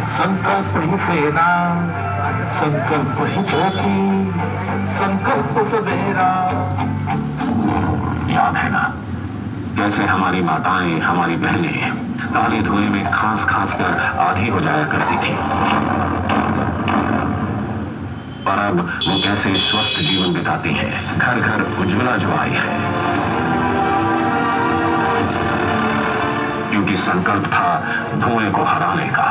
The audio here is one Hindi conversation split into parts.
संकल्प ही सेना, संकल्प ही ज्योति, संकल्प सवेरा। याद है ना कैसे हमारी माताएं, हमारी बहनें काले धुएं में खांस खांस कर आधी हो जाया करती थी, पर अब वो कैसे स्वस्थ जीवन बिताती हैं। घर घर उज्ज्वला जो आई है, क्योंकि संकल्प था धुएं को हराने का।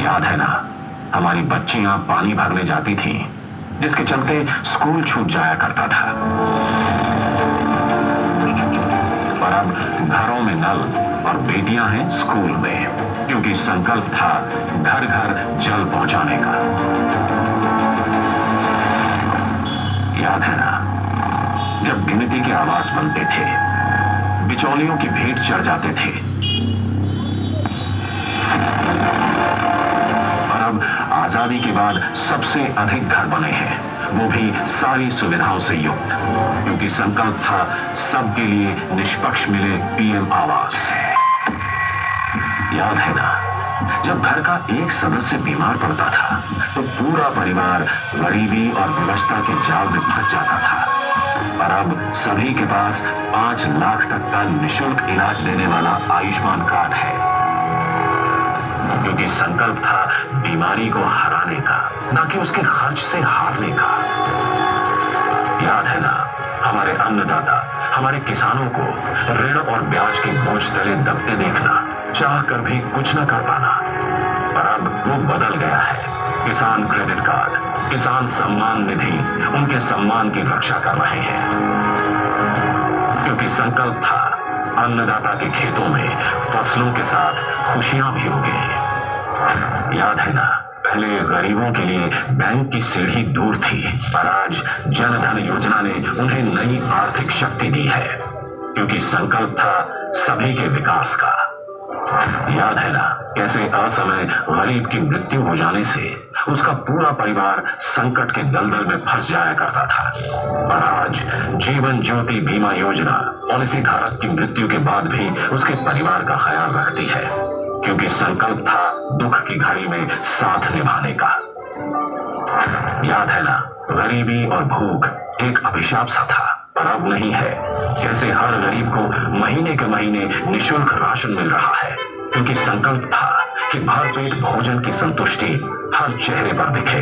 याद है ना हमारी बच्चियां पानी भरने जाती थीं, जिसके चलते स्कूल छूट जाया करता था। पर अब घरों में नल और बेटियां हैं स्कूल में, क्योंकि संकल्प था घर घर जल पहुंचाने का। याद है ना जब गिनती के आवाज बनते थे, बिचौलियों की भेंट चढ़ जाते थे, पर अब आजादी के बाद सबसे अधिक घर बने हैं, वो भी सारी सुविधाओं से युक्त, क्योंकि संकल्प था सबके लिए निष्पक्ष मिले पीएम आवास। याद है ना जब घर का एक सदस्य बीमार पड़ता था तो पूरा परिवार गरीबी और विवशता के जाल में फंस जाता था, पर अब सभी के पास 5 लाख तक का निःशुल्क इलाज देने वाला आयुष्मान कार्ड है, क्योंकि संकल्प था बीमारी को हराने का, ना कि उसके खर्च से हारने का। याद है ना हमारे अन्नदाता, हमारे किसानों को ऋण और ब्याज के बोझ तले दबते देखना, चाह कर भी कुछ न कर पाना, पर अब वो बदल गया है। किसान क्रेडिट कार्ड, किसान सम्मान निधि उनके सम्मान की रक्षा कर रहे हैं, क्योंकि संकल्प था अन्नदाता के खेतों में फसलों के साथ खुशियां भी होंगी। याद है ना पहले गरीबों के लिए बैंक की सीढ़ी दूर थी, पर आज जन धन योजना ने उन्हें नई आर्थिक शक्ति दी है, क्योंकि संकल्प था सभी के विकास का। याद है ना कैसे असमय गरीब की मृत्यु हो जाने से उसका पूरा परिवार संकट के दलदल में फंस जाया करता था, पर आज जीवन ज्योति बीमा योजना पॉलिसी धारक की मृत्यु के बाद भी उसके परिवार का ख्याल रखती है, क्योंकि संकल्प था दुख की घड़ी में साथ निभाने का। याद है ना गरीबी और भूख एक अभिशाप सा था, पर अब नहीं है। कैसे हर गरीब को महीने के महीने निःशुल्क राशन मिल रहा है, क्योंकि संकल्प था कि भरपेट भोजन की संतुष्टि हर चेहरे पर दिखे।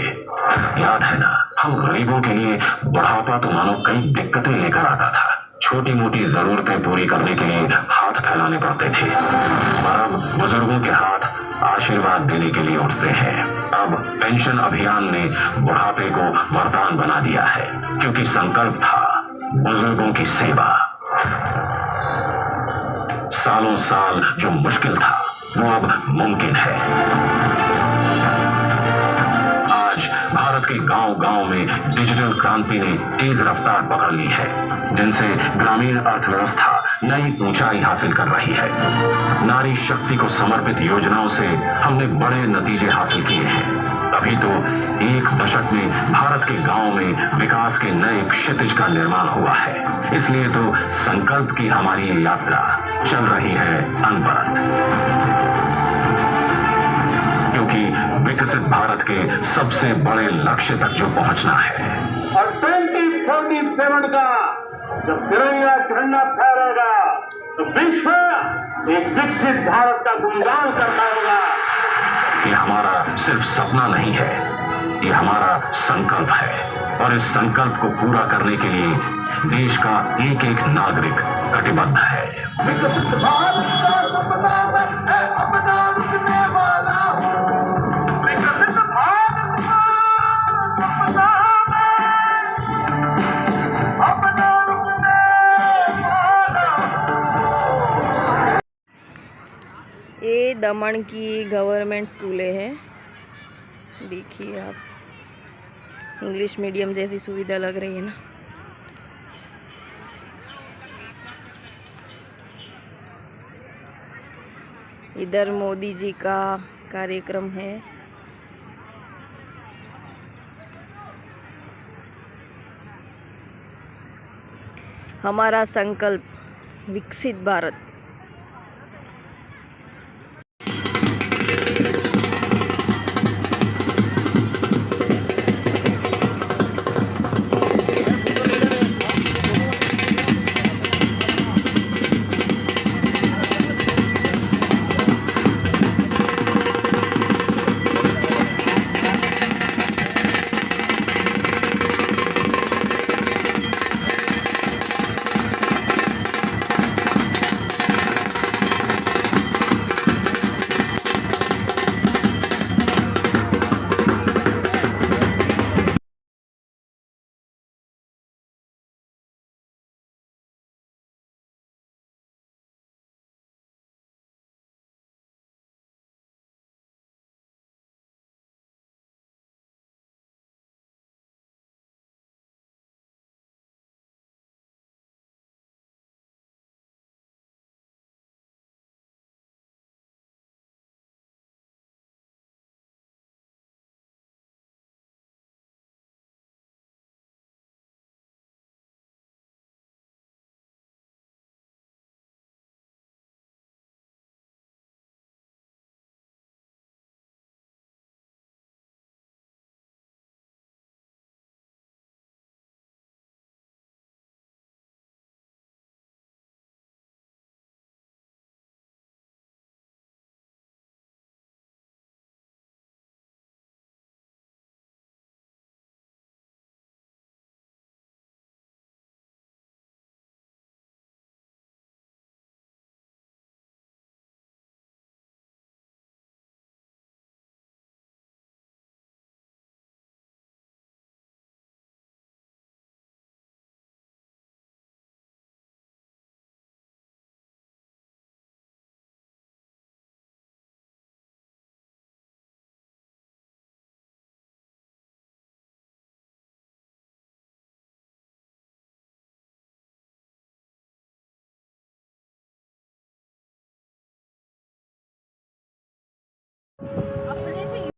याद है ना हम गरीबों के लिए बुढ़ापा तो मानो कई दिक्कतें लेकर आता था, छोटी मोटी जरूरतें पूरी करने के लिए हाथ फैलाने पड़ते थे, पर अब बुजुर्गों के हाथ आशीर्वाद देने के लिए उठते हैं। अब पेंशन अभियान ने बुढ़ापे को वरदान बना दिया है, क्योंकि संकल्प था बुजुर्गों की सेवा। सालों साल जो मुश्किल था वो अब मुमकिन है। आज भारत के गांव-गांव में डिजिटल क्रांति ने तेज रफ्तार पकड़ ली है, जिनसे ग्रामीण अर्थव्यवस्था नई ऊंचाई हासिल कर रही है। नारी शक्ति को समर्पित योजनाओं से हमने बड़े नतीजे हासिल किए हैं, तभी तो एक दशक में भारत के गांव में विकास के नए क्षितिज का निर्माण हुआ है। इसलिए तो संकल्प की हमारी ये यात्रा चल रही है अनवरत, क्योंकि विकसित भारत के सबसे बड़े लक्ष्य तक जो पहुंचना है। और 2047 का जब तिरंगा झंडा फहरेगा तो विश्व एक विकसित भारत का गुणगान करता होगा। ये हमारा सिर्फ सपना नहीं है, ये हमारा संकल्प है, और इस संकल्प को पूरा करने के लिए देश का एक एक नागरिक कटिबद्ध है। विकसित भारत का सपना मैं अपना रुकने वाला हूँ। विकसित भारत का सपना मैं अपना रुकने वाला हूँ। ये दम खमण की गवर्नमेंट स्कूलें हैं। देखिए आप, इंग्लिश मीडियम जैसी सुविधा लग रही है ना। इधर मोदी जी का कार्यक्रम है। हमारा संकल्प विकसित भारत।